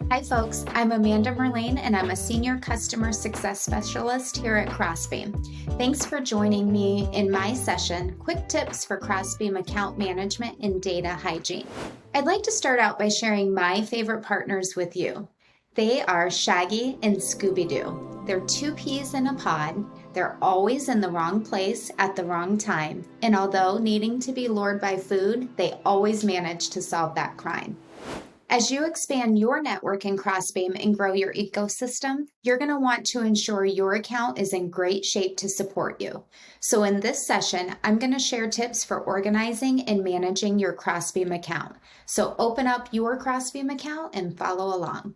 Hi folks, I'm Amanda Merlane and I'm a Senior Customer Success Specialist here at Crossbeam. Thanks for joining me in my session, Quick Tips for Crossbeam Account Management and Data Hygiene. I'd like to start out by sharing my favorite partners with you. They are Shaggy and Scooby-Doo. They're two peas in a pod. They're always in the wrong place at the wrong time. And although needing to be lured by food, they always manage to solve that crime. As you expand your network in Crossbeam and grow your ecosystem, you're going to want to ensure your account is in great shape to support you. So in this session, I'm going to share tips for organizing and managing your Crossbeam account. So open up your Crossbeam account and follow along.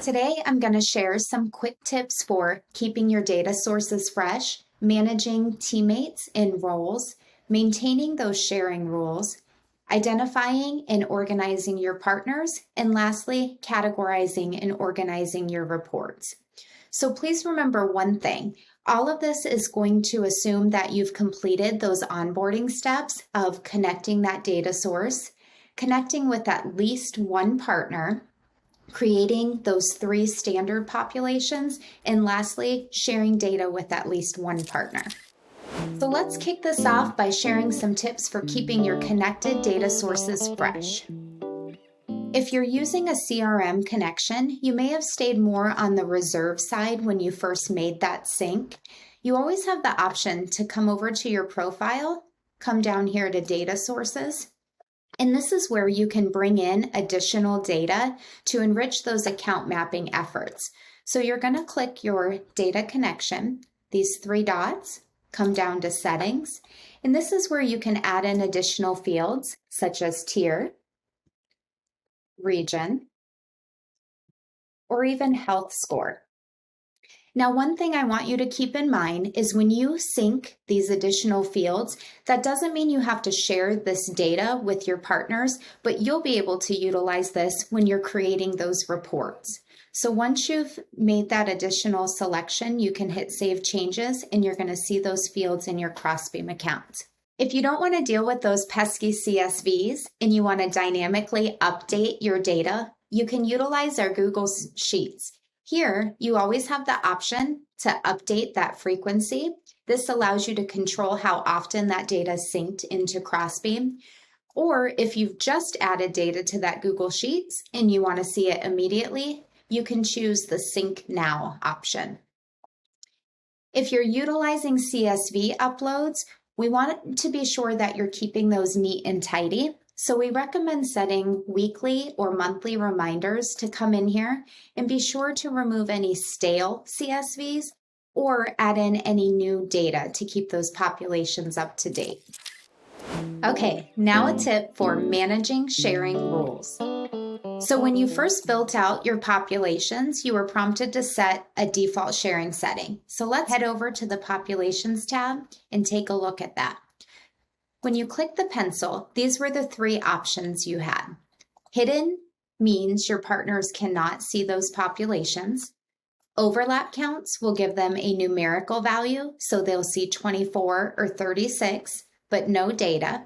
Today, I'm going to share some quick tips for keeping your data sources fresh, managing teammates and roles, maintaining those sharing rules, identifying and organizing your partners, and lastly, categorizing and organizing your reports. So please remember one thing. All of this is going to assume that you've completed those onboarding steps of connecting that data source, connecting with at least one partner, creating those 3 standard populations, and lastly, sharing data with at least one partner. So let's kick this off by sharing some tips for keeping your connected data sources fresh. If you're using a CRM connection, you may have stayed more on the reserve side when you first made that sync. You always have the option to come over to your profile, come down here to data sources, and this is where you can bring in additional data to enrich those account mapping efforts. So you're going to click your data connection, these 3 dots, come down to settings, and this is where you can add in additional fields such as tier, region, or even health score. Now, one thing I want you to keep in mind is when you sync these additional fields, that doesn't mean you have to share this data with your partners, but you'll be able to utilize this when you're creating those reports. So once you've made that additional selection, you can hit Save Changes and you're going to see those fields in your Crossbeam account. If you don't want to deal with those pesky CSVs and you want to dynamically update your data, you can utilize our Google Sheets. Here, you always have the option to update that frequency. This allows you to control how often that data is synced into Crossbeam. Or if you've just added data to that Google Sheets and you want to see it immediately, you can choose the Sync Now option. If you're utilizing CSV uploads, we want to be sure that you're keeping those neat and tidy. So we recommend setting weekly or monthly reminders to come in here and be sure to remove any stale CSVs or add in any new data to keep those populations up to date. Okay, now a tip for managing sharing rules. So when you first built out your populations, you were prompted to set a default sharing setting. So let's head over to the Populations tab and take a look at that. When you click the pencil, these were the 3 options you had. Hidden means your partners cannot see those populations. Overlap counts will give them a numerical value, so they'll see 24 or 36, but no data.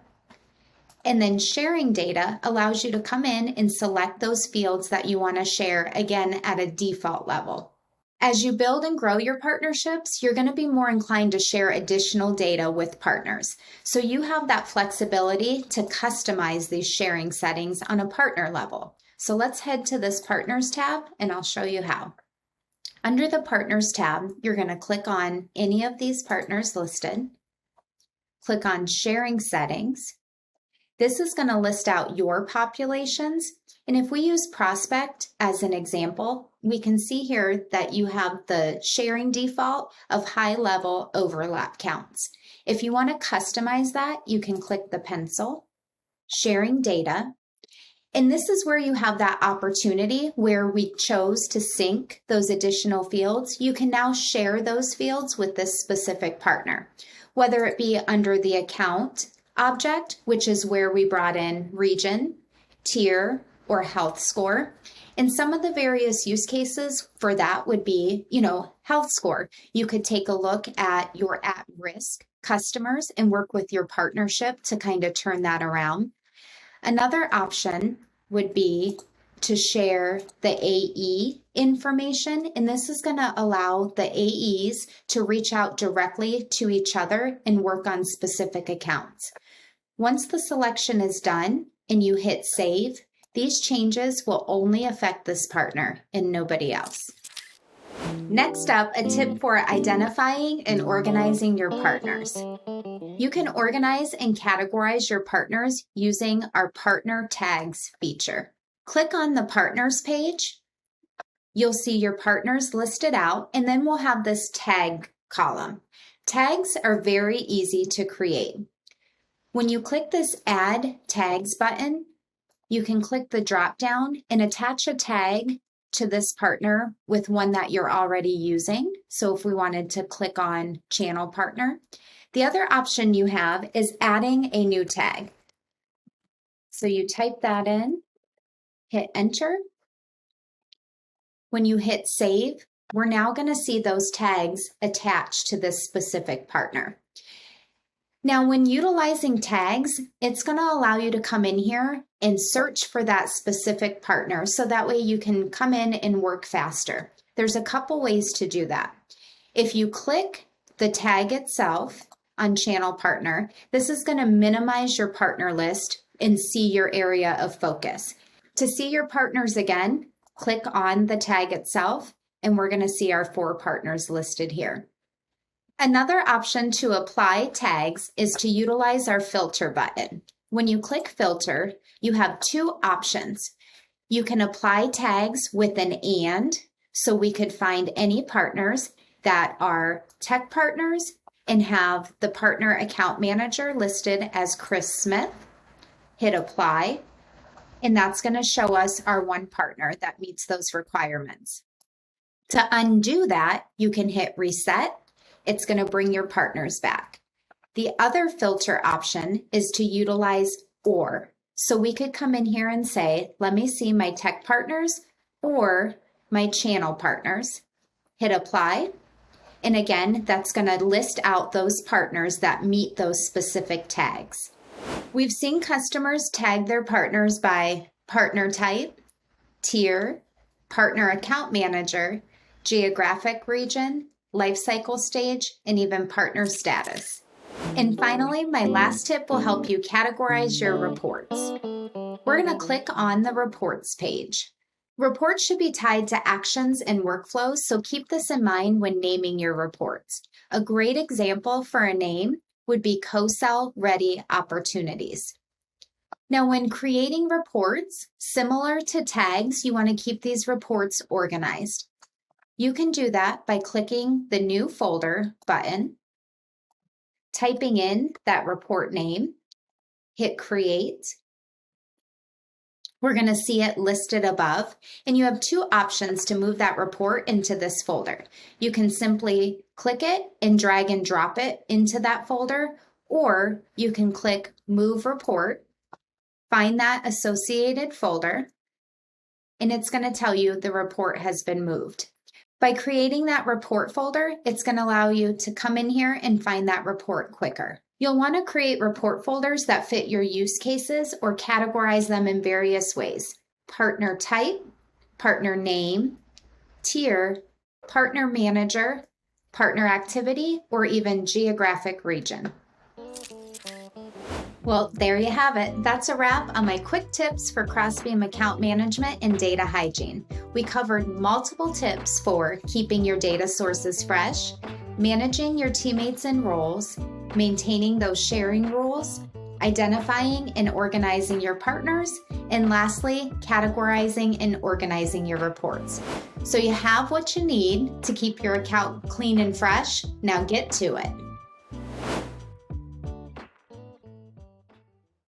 And then sharing data allows you to come in and select those fields that you want to share, again, at a default level. As you build and grow your partnerships, you're going to be more inclined to share additional data with partners. So you have that flexibility to customize these sharing settings on a partner level. So let's head to this Partners tab and I'll show you how. Under the Partners tab, you're going to click on any of these partners listed. Click on Sharing Settings. This is going to list out your populations. And if we use Prospect as an example, we can see here that you have the sharing default of high-level overlap counts. If you want to customize that, you can click the pencil, Sharing Data, and this is where you have that opportunity where we chose to sync those additional fields. You can now share those fields with this specific partner, whether it be under the account object, which is where we brought in region, tier, or health score. And some of the various use cases for that would be, health score. You could take a look at your at-risk customers and work with your partnership to kind of turn that around. Another option would be to share the AE information, and this is going to allow the AEs to reach out directly to each other and work on specific accounts. Once the selection is done and you hit save, these changes will only affect this partner and nobody else. Next up, a tip for identifying and organizing your partners. You can organize and categorize your partners using our Partner Tags feature. Click on the Partners page. You'll see your partners listed out, and then we'll have this tag column. Tags are very easy to create. When you click this Add Tags button, you can click the drop down and attach a tag to this partner with one that you're already using. So if we wanted to click on Channel Partner, the other option you have is adding a new tag. So you type that in, hit Enter. When you hit Save, we're now going to see those tags attached to this specific partner. Now, when utilizing tags, it's going to allow you to come in here and search for that specific partner, so that way you can come in and work faster. There's a couple ways to do that. If you click the tag itself on Channel Partner, this is going to minimize your partner list and see your area of focus. To see your partners again, click on the tag itself, and we're going to see our 4 partners listed here. Another option to apply tags is to utilize our filter button. When you click filter, you have 2 options. You can apply tags with an and, so we could find any partners that are tech partners and have the partner account manager listed as Chris Smith. Hit apply, and that's going to show us our 1 partner that meets those requirements. To undo that, you can hit reset. It's going to bring your partners back. The other filter option is to utilize or. So we could come in here and say, let me see my tech partners or my channel partners. Hit apply. And again, that's going to list out those partners that meet those specific tags. We've seen customers tag their partners by partner type, tier, partner account manager, geographic region, life cycle stage, and even partner status. And finally, my last tip will help you categorize your reports. We're going to click on the reports page. Reports should be tied to actions and workflows, so keep this in mind when naming your reports. A great example for a name would be co-sell ready opportunities. Now, when creating reports, similar to tags, you want to keep these reports organized. You can do that by clicking the New Folder button, typing in that report name, hit Create. We're going to see it listed above, and you have 2 options to move that report into this folder. You can simply click it and drag and drop it into that folder, or you can click Move Report, find that associated folder, and it's going to tell you the report has been moved. By creating that report folder, it's going to allow you to come in here and find that report quicker. You'll want to create report folders that fit your use cases or categorize them in various ways: partner type, partner name, tier, partner manager, partner activity, or even geographic region. Well, there you have it. That's a wrap on my quick tips for Crossbeam account management and data hygiene. We covered multiple tips for keeping your data sources fresh, managing your teammates and roles, maintaining those sharing rules, identifying and organizing your partners, and lastly, categorizing and organizing your reports. So you have what you need to keep your account clean and fresh. Now get to it.